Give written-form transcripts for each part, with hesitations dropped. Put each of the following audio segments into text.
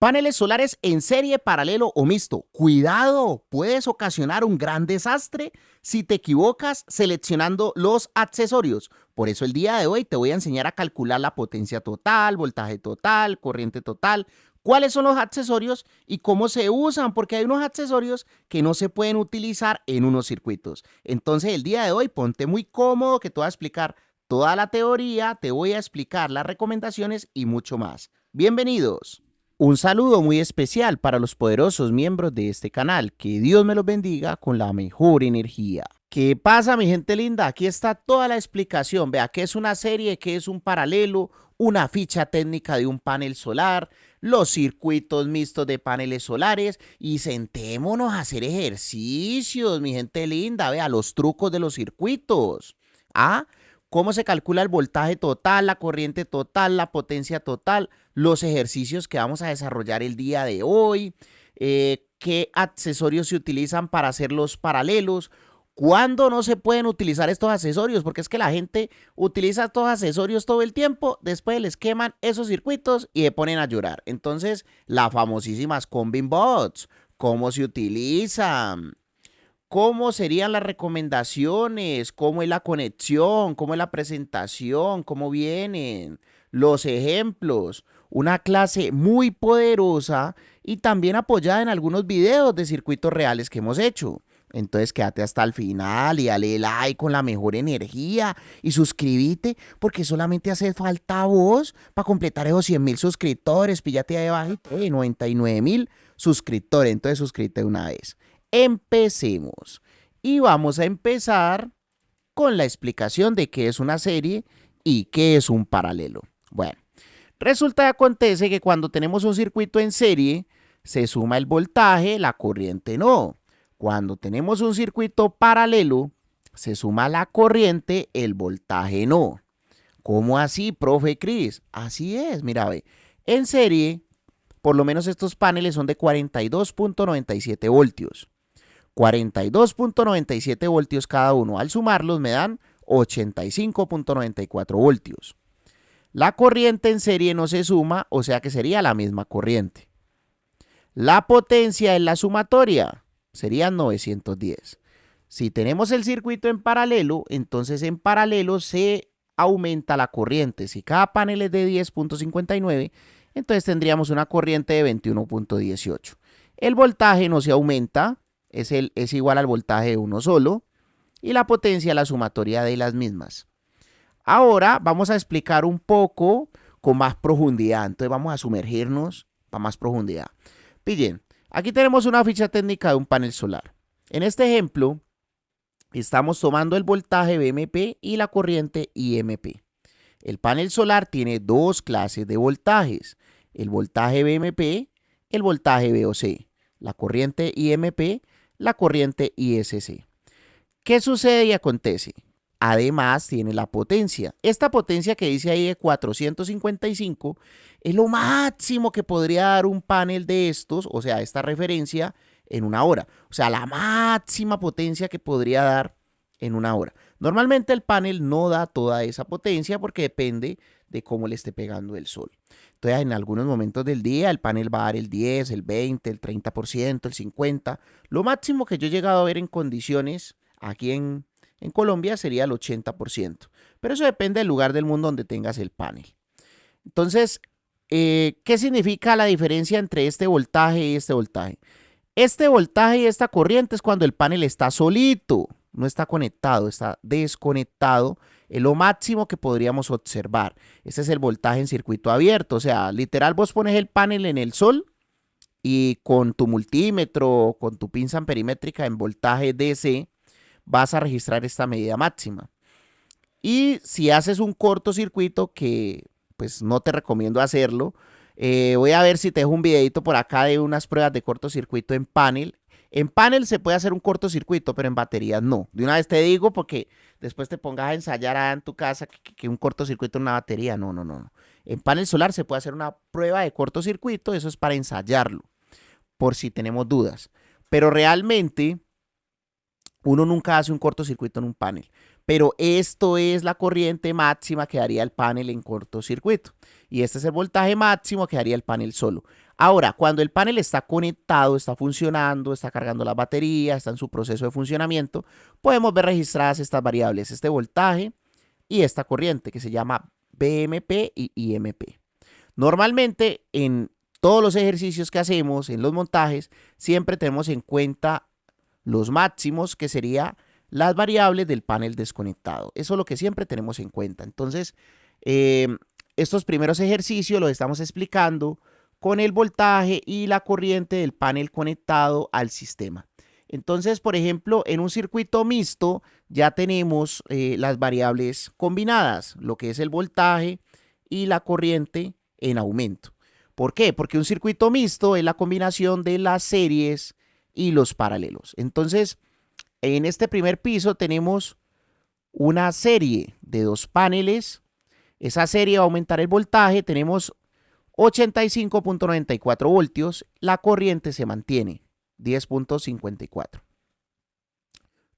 Paneles solares en serie, paralelo o mixto. Cuidado, puedes ocasionar un gran desastre si te equivocas seleccionando los accesorios. Por eso el día de hoy te voy a enseñar a calcular la potencia total, voltaje total, corriente total, cuáles son los accesorios y cómo se usan, porque hay unos accesorios que no se pueden utilizar en unos circuitos. Entonces el día de hoy ponte muy cómodo que te voy a explicar toda la teoría, te voy a explicar las recomendaciones y mucho más. Bienvenidos. Un saludo muy especial para los poderosos miembros de este canal. Que Dios me los bendiga con la mejor energía. ¿Qué pasa, mi gente linda? Aquí está toda la explicación. Vea qué es una serie, qué es un paralelo, una ficha técnica de un panel solar, los circuitos mixtos de paneles solares y sentémonos a hacer ejercicios, mi gente linda. Vea los trucos de los circuitos. ¿Ah? Cómo se calcula el voltaje total, la corriente total, la potencia total, los ejercicios que vamos a desarrollar el día de hoy, qué accesorios se utilizan para hacer los paralelos, cuándo no se pueden utilizar estos accesorios, porque es que la gente utiliza estos accesorios todo el tiempo, después les queman esos circuitos y se ponen a llorar. Entonces, las famosísimas Combin Bots, ¿cómo se utilizan? ¿Cómo serían las recomendaciones? ¿Cómo es la conexión? ¿Cómo es la presentación? ¿Cómo vienen? Los ejemplos. Una clase muy poderosa y también apoyada en algunos videos de circuitos reales que hemos hecho. Entonces quédate hasta el final y dale like con la mejor energía y suscríbete porque solamente hace falta vos para completar esos 100.000 suscriptores. Píllate ahí abajo, 99.000 suscriptores. Entonces suscríbete de una vez. Empecemos. Y vamos a empezar con la explicación de qué es una serie y qué es un paralelo. Bueno, resulta y acontece que cuando tenemos un circuito en serie, se suma el voltaje, la corriente no. Cuando tenemos un circuito paralelo, se suma la corriente, el voltaje no. ¿Cómo así, profe Cris? Así es, mira, ve. En serie, por lo menos estos paneles son de 42.97 voltios. 42.97 voltios cada uno. Al sumarlos me dan 85.94 voltios. La corriente en serie no se suma, o sea que sería la misma corriente. La potencia en la sumatoria serían 910. Si tenemos el circuito en paralelo, entonces en paralelo se aumenta la corriente. Si cada panel es de 10.59, entonces tendríamos una corriente de 21.18. El voltaje no se aumenta, es igual al voltaje de uno solo, y la potencia la sumatoria de las mismas. Ahora vamos a explicar un poco con más profundidad, entonces vamos a sumergirnos para más profundidad. Pillen, aquí tenemos una ficha técnica de un panel solar. En este ejemplo, estamos tomando el voltaje VMP y la corriente IMP. El panel solar tiene dos clases de voltajes, el voltaje VMP, el voltaje VOC, la corriente IMP, la corriente ISC. ¿Qué sucede y acontece? Además tiene la potencia. Esta potencia que dice ahí de 455 es lo máximo que podría dar un panel de estos, o sea, esta referencia en una hora. O sea, la máxima potencia que podría dar en una hora. Normalmente el panel no da toda esa potencia porque depende de cómo le esté pegando el sol. Entonces, en algunos momentos del día el panel va a dar el 10, el 20, el 30%, el 50%. Lo máximo que yo he llegado a ver en condiciones aquí en Colombia sería el 80%. Pero eso depende del lugar del mundo donde tengas el panel. Entonces, ¿qué significa la diferencia entre este voltaje y este voltaje? Este voltaje y esta corriente es cuando el panel está solito, no está conectado, está desconectado. Es lo máximo que podríamos observar. Este es el voltaje en circuito abierto. O sea, literal vos pones el panel en el sol y con tu multímetro, con tu pinza amperimétrica en voltaje DC, vas a registrar esta medida máxima. Y si haces un cortocircuito, que pues no te recomiendo hacerlo, voy a ver si te dejo un videito por acá de unas pruebas de cortocircuito en panel. En panel se puede hacer un cortocircuito, pero en baterías no. De una vez te digo porque después te pongas a ensayar en tu casa que un cortocircuito en una batería. No, no, no. En panel solar se puede hacer una prueba de cortocircuito, eso es para ensayarlo, por si tenemos dudas. Pero realmente uno nunca hace un cortocircuito en un panel. Pero esto es la corriente máxima que daría el panel en cortocircuito. Y este es el voltaje máximo que daría el panel solo. Ahora, cuando el panel está conectado, está funcionando, está cargando la batería, está en su proceso de funcionamiento, podemos ver registradas estas variables, este voltaje y esta corriente que se llama BMP y IMP. Normalmente en todos los ejercicios que hacemos, en los montajes, siempre tenemos en cuenta los máximos, que serían las variables del panel desconectado. Eso es lo que siempre tenemos en cuenta. Entonces, estos primeros ejercicios los estamos explicando con el voltaje y la corriente del panel conectado al sistema. Entonces, por ejemplo, en un circuito mixto ya tenemos las variables combinadas, lo que es el voltaje y la corriente en aumento. ¿Por qué? Porque un circuito mixto es la combinación de las series y los paralelos. Entonces, en este primer piso tenemos una serie de dos paneles. Esa serie va a aumentar el voltaje. Tenemos 85.94 voltios. La corriente se mantiene, 10.54.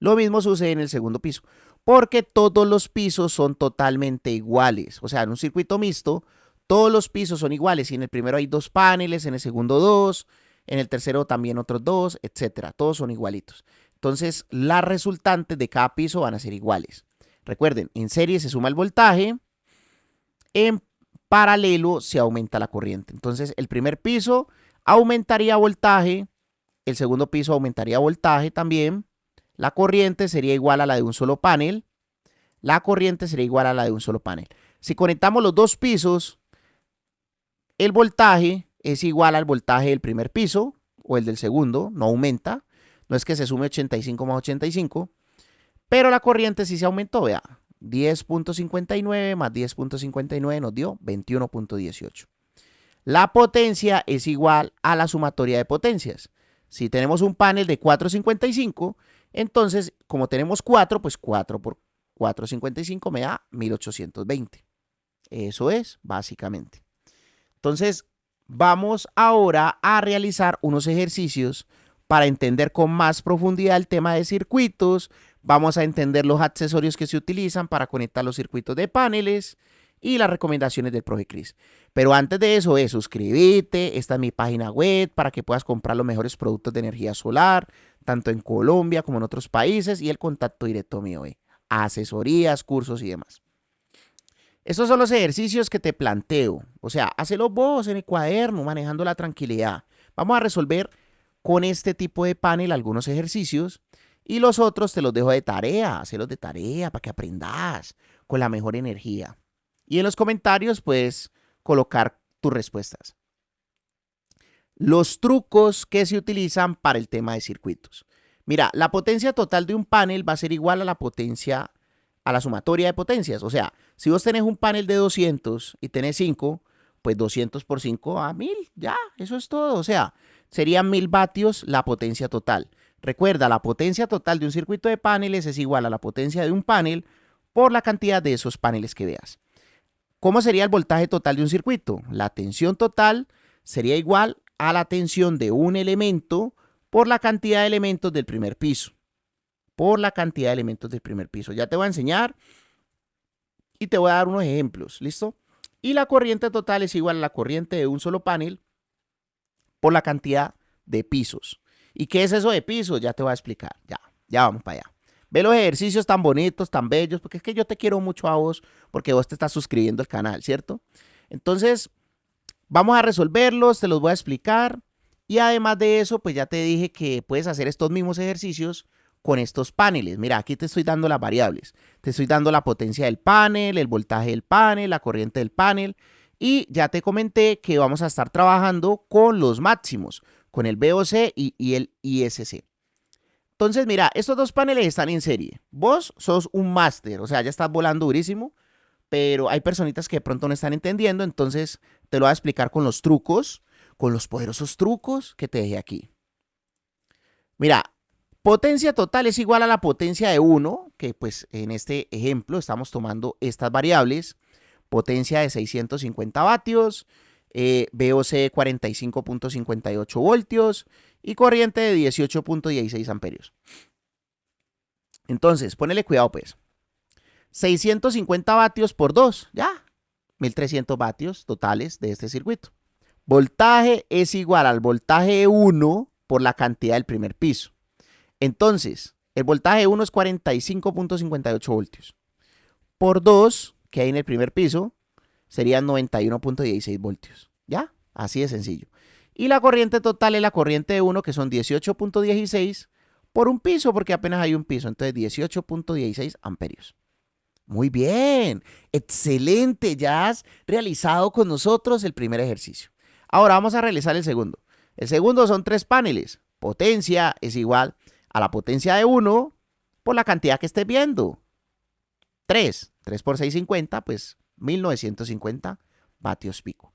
Lo mismo sucede en el segundo piso, porque todos los pisos son totalmente iguales. O sea, en un circuito mixto, todos los pisos son iguales. Y en el primero hay dos paneles, en el segundo dos, en el tercero también otros dos, etcétera. Todos son igualitos. Entonces, las resultantes de cada piso van a ser iguales. Recuerden, en serie se suma el voltaje, en paralelo se aumenta la corriente. Entonces, el primer piso aumentaría voltaje, el segundo piso aumentaría voltaje también, la corriente sería igual a la de un solo panel, la corriente sería igual a la de un solo panel. Si conectamos los dos pisos, el voltaje es igual al voltaje del primer piso o el del segundo, no aumenta. No es que se sume 85 más 85, pero la corriente sí se aumentó, vea. 10.59 más 10.59 nos dio 21.18. La potencia es igual a la sumatoria de potencias. Si tenemos un panel de 455, entonces, como tenemos 4, pues 4 por 455 me da 1820. Eso es, básicamente. Entonces, vamos ahora a realizar unos ejercicios para entender con más profundidad el tema de circuitos. Vamos a entender los accesorios que se utilizan para conectar los circuitos de paneles y las recomendaciones del profe Cris. Pero antes de eso, suscríbete. Esta es mi página web para que puedas comprar los mejores productos de energía solar, tanto en Colombia como en otros países, y el contacto directo mío, asesorías, cursos y demás. Estos son los ejercicios que te planteo. O sea, hácelos vos en el cuaderno, manejando la tranquilidad. Vamos a resolver con este tipo de panel algunos ejercicios y los otros te los dejo de tarea. Hacelos de tarea para que aprendas con la mejor energía. Y en los comentarios puedes colocar tus respuestas. Los trucos que se utilizan para el tema de circuitos. Mira, la potencia total de un panel va a ser igual a la potencia, a la sumatoria de potencias. O sea, si vos tenés un panel de 200 y tenés 5, pues 200 por 5 a 1000, ya, eso es todo. O sea, serían 1000 vatios la potencia total. Recuerda, la potencia total de un circuito de paneles es igual a la potencia de un panel por la cantidad de esos paneles que veas. ¿Cómo sería el voltaje total de un circuito? La tensión total sería igual a la tensión de un elemento por la cantidad de elementos del primer piso. Por la cantidad de elementos del primer piso. Ya te voy a enseñar y te voy a dar unos ejemplos, ¿listo? Y la corriente total es igual a la corriente de un solo panel por la cantidad de pisos. ¿Y qué es eso de pisos? Ya te voy a explicar. Ya vamos para allá. Ve los ejercicios tan bonitos, tan bellos, porque es que yo te quiero mucho a vos, porque vos te estás suscribiendo al canal, ¿cierto? Entonces, vamos a resolverlos, te los voy a explicar. Y además de eso, pues ya te dije que puedes hacer estos mismos ejercicios con estos paneles. Mira, aquí te estoy dando las variables. Te estoy dando la potencia del panel, el voltaje del panel, la corriente del panel. Y ya te comenté que vamos a estar trabajando con los máximos, con el VOC y el ISC. Entonces, mira, estos dos paneles están en serie. Vos sos un máster, o sea, ya estás volando durísimo, pero hay personitas que de pronto no están entendiendo, entonces te lo voy a explicar con los trucos, con los poderosos trucos que te dejé aquí. Mira, potencia total es igual a la potencia de 1, que pues en este ejemplo estamos tomando estas variables. Potencia de 650 vatios, VOC 45.58 voltios y corriente de 18.16 amperios. Entonces, ponele cuidado pues. 650 vatios por 2, ya. 1300 vatios totales de este circuito. Voltaje es igual al voltaje 1 por la cantidad del primer piso. Entonces, el voltaje 1 es 45.58 voltios. Por 2, que hay en el primer piso, serían 91.16 voltios. ¿Ya? Así de sencillo. Y la corriente total es la corriente de 1, que son 18.16 por un piso, porque apenas hay un piso. Entonces, 18.16 amperios. Muy bien, excelente, ya has realizado con nosotros el primer ejercicio. Ahora vamos a realizar el segundo. El segundo son 3 paneles. Potencia es igual a la potencia de 1 por la cantidad que estés viendo. 3 por 650, pues 1950 vatios pico.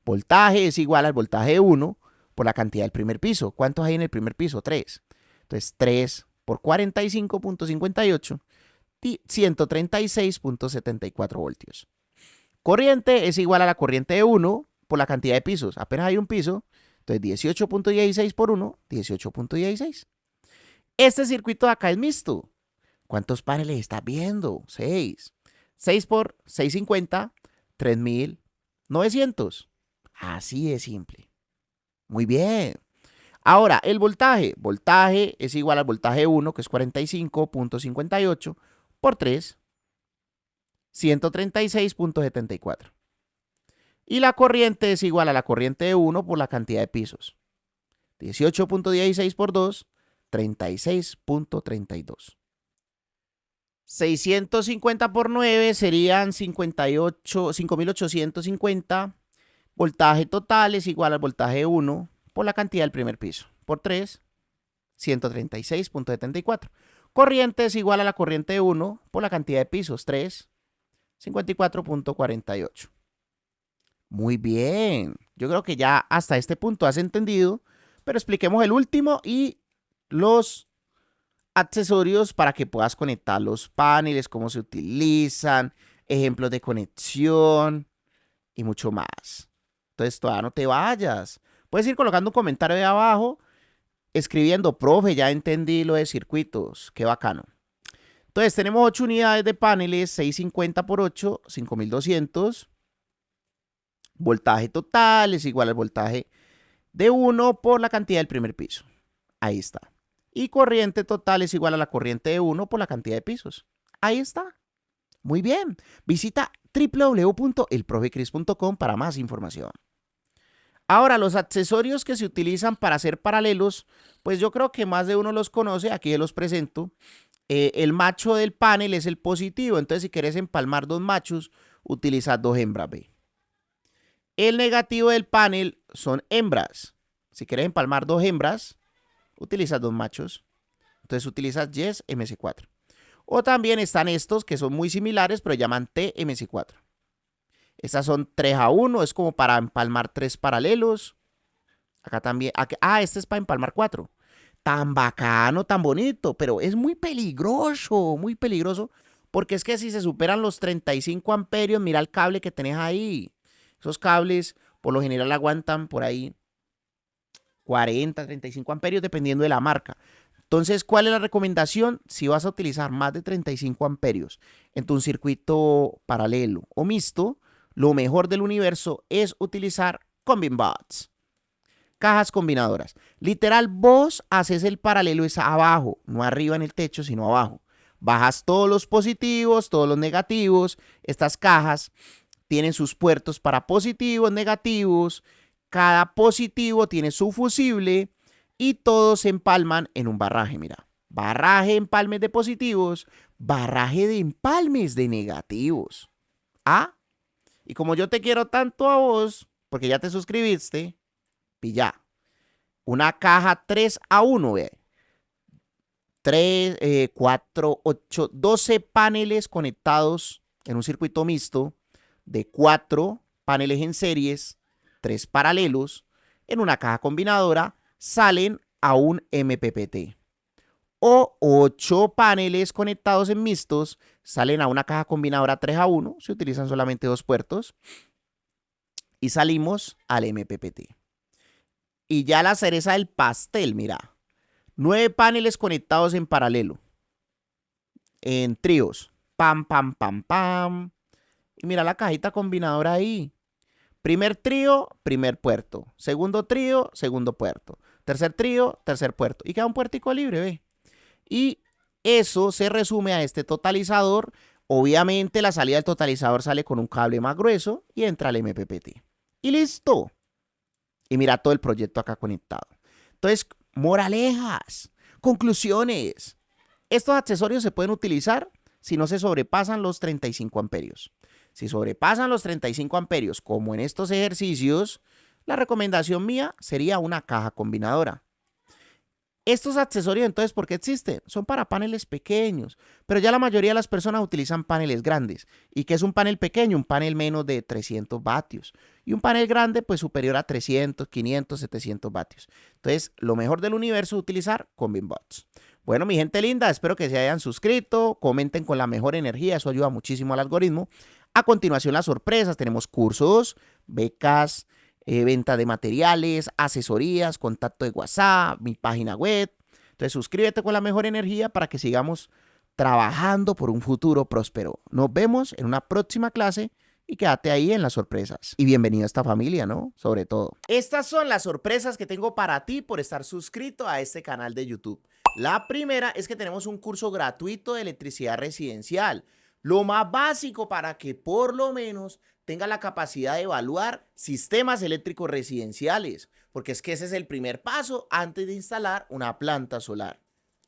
Voltaje es igual al voltaje de 1 por la cantidad del primer piso. ¿Cuántos hay en el primer piso? 3. Entonces 3 por 45.58. 136.74 voltios. Corriente es igual a la corriente de 1 por la cantidad de pisos. Apenas hay un piso, entonces 18.16 por 1, 18.16. Este circuito de acá es mixto. ¿Cuántos paneles estás viendo? 6. 6 por 650, 3.900. Así de simple. Muy bien. Ahora, el voltaje. Voltaje es igual al voltaje 1, que es 45.58 por 3, 136.74. Y la corriente es igual a la corriente de 1 por la cantidad de pisos. 18.16 por 2, 36.32. 650 por 9 serían 5.850. Voltaje total es igual al voltaje de 1 por la cantidad del primer piso. Por 3, 136.74. Corriente es igual a la corriente de 1 por la cantidad de pisos. 3, 54.48. Muy bien. Yo creo que ya hasta este punto has entendido, pero expliquemos el último y los accesorios para que puedas conectar los paneles, cómo se utilizan, ejemplos de conexión y mucho más. Entonces, todavía no te vayas. Puedes ir colocando un comentario de abajo, escribiendo, profe, ya entendí lo de circuitos. Qué bacano. Entonces, tenemos 8 unidades de paneles, 650 por 8, 5200. Voltaje total es igual al voltaje de 1 por la cantidad del primer piso. Ahí está. Y corriente total es igual a la corriente de 1 por la cantidad de pisos. Ahí está. Muy bien. Visita www.elprofecris.com para más información. Ahora, los accesorios que se utilizan para hacer paralelos, pues yo creo que más de uno los conoce. Aquí los presento. El macho del panel es el positivo. Entonces, si quieres empalmar 2 machos, utilizas 2 hembras, ¿ve? El negativo del panel son hembras. Si quieres empalmar 2 hembras, utilizas 2 machos. Entonces utilizas Yes MC4. O también están estos que son muy similares, pero llaman TMC4. Estas son 3-1, es como para empalmar 3 paralelos. Acá también. Este es para empalmar 4. Tan bacano, tan bonito, pero es muy peligroso, porque es que si se superan los 35 amperios, mira el cable que tenés ahí. Esos cables por lo general aguantan por ahí 40, 35 amperios dependiendo de la marca. Entonces, ¿cuál es la recomendación? Si vas a utilizar más de 35 amperios en tu circuito paralelo o mixto, lo mejor del universo es utilizar CombinBots. Cajas combinadoras. Literal, vos haces el paralelo es abajo, no arriba en el techo, sino abajo. Bajas todos los positivos, todos los negativos. Estas cajas tienen sus puertos para positivos, negativos. Cada positivo tiene su fusible y todos se empalman en un barraje. Mira, barraje, empalmes de positivos, barraje de empalmes de negativos. ¿Ah? Y como yo te quiero tanto a vos, porque ya te suscribiste, pilla. Una caja 3-1, ve. 3, 4, 8, 12 paneles conectados en un circuito mixto de 4 paneles en series, 3 paralelos, en una caja combinadora, salen a un MPPT. O 8 paneles conectados en mixtos salen a una caja combinadora 3-1, se utilizan solamente 2 puertos, y salimos al MPPT. Y ya la cereza del pastel, mira, 9 paneles conectados en paralelo, en tríos, pam, pam, pam, pam. Y mira la cajita combinadora ahí. Primer trío, primer puerto. Segundo trío, segundo puerto. Tercer trío, tercer puerto. Y queda un puertico libre, ¿ve? Y eso se resume a este totalizador. Obviamente la salida del totalizador sale con un cable más grueso y entra al MPPT. Y listo. Y mira todo el proyecto acá conectado. Entonces, moralejas, conclusiones. Estos accesorios se pueden utilizar si no se sobrepasan los 35 amperios. Si sobrepasan los 35 amperios, como en estos ejercicios, la recomendación mía sería una caja combinadora. Estos accesorios, entonces, ¿por qué existen? Son para paneles pequeños, pero ya la mayoría de las personas utilizan paneles grandes. ¿Y qué es un panel pequeño? Un panel menos de 300 vatios. Y un panel grande, pues superior a 300, 500, 700 vatios. Entonces, lo mejor del universo es utilizar CombinBots. Bueno, mi gente linda, espero que se hayan suscrito, comenten con la mejor energía, eso ayuda muchísimo al algoritmo. A continuación, las sorpresas, tenemos cursos, becas, venta de materiales, asesorías, contacto de WhatsApp, mi página web. Entonces suscríbete con la mejor energía para que sigamos trabajando por un futuro próspero. Nos vemos en una próxima clase y quédate ahí en las sorpresas. Y bienvenido a esta familia, ¿no? Sobre todo. Estas son las sorpresas que tengo para ti por estar suscrito a este canal de YouTube. La primera es que tenemos un curso gratuito de electricidad residencial. Lo más básico para que por lo menos tenga la capacidad de evaluar sistemas eléctricos residenciales, porque es que ese es el primer paso antes de instalar una planta solar.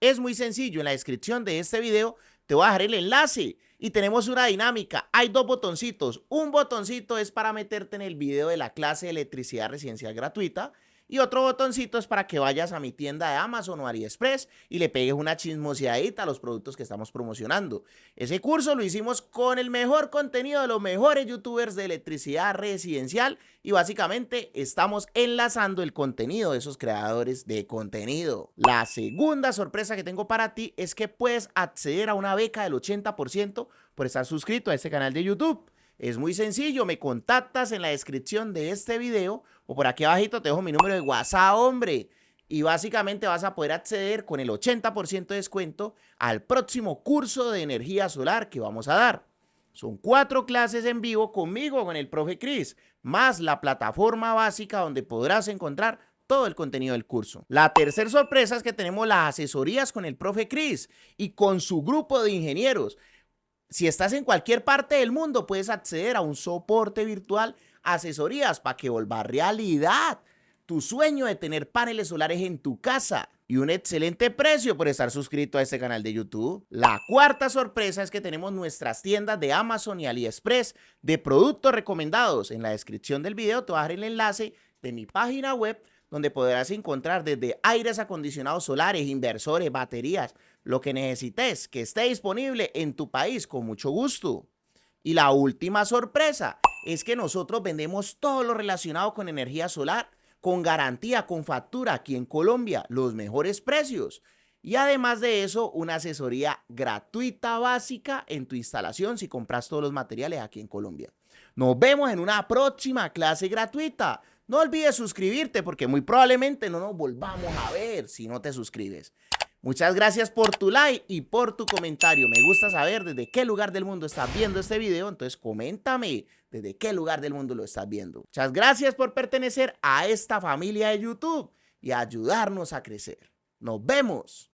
Es muy sencillo, en la descripción de este video te voy a dejar el enlace y tenemos una dinámica. Hay dos botoncitos. Un botoncito es para meterte en el video de la clase de electricidad residencial gratuita y otro botoncito es para que vayas a mi tienda de Amazon o AliExpress y le pegues una chismoseadita a los productos que estamos promocionando. Ese curso lo hicimos con el mejor contenido de los mejores youtubers de electricidad residencial y básicamente estamos enlazando el contenido de esos creadores de contenido. La segunda sorpresa que tengo para ti es que puedes acceder a una beca del 80% por estar suscrito a este canal de YouTube. Es muy sencillo, me contactas en la descripción de este video o por aquí abajito te dejo mi número de WhatsApp, hombre. Y básicamente vas a poder acceder con el 80% de descuento al próximo curso de energía solar que vamos a dar. Son 4 clases en vivo conmigo, con el profe Chris, más la plataforma básica donde podrás encontrar todo el contenido del curso. La tercera sorpresa es que tenemos las asesorías con el profe Chris y con su grupo de ingenieros. Si estás en cualquier parte del mundo, puedes acceder a un soporte virtual, asesorías para que vuelva realidad tu sueño de tener paneles solares en tu casa y un excelente precio por estar suscrito a este canal de YouTube. La cuarta sorpresa es que tenemos nuestras tiendas de Amazon y AliExpress de productos recomendados. En la descripción del video te voy a dejar el enlace de mi página web donde podrás encontrar desde aires acondicionados solares, inversores, baterías, lo que necesites que esté disponible en tu país con mucho gusto. Y la última sorpresa es que nosotros vendemos todo lo relacionado con energía solar, con garantía, con factura aquí en Colombia, los mejores precios. Y además de eso, una asesoría gratuita básica en tu instalación si compras todos los materiales aquí en Colombia. Nos vemos en una próxima clase gratuita. No olvides suscribirte porque muy probablemente no nos volvamos a ver si no te suscribes. Muchas gracias por tu like y por tu comentario. Me gusta saber desde qué lugar del mundo estás viendo este video, entonces coméntame desde qué lugar del mundo lo estás viendo. Muchas gracias por pertenecer a esta familia de YouTube y ayudarnos a crecer. Nos vemos.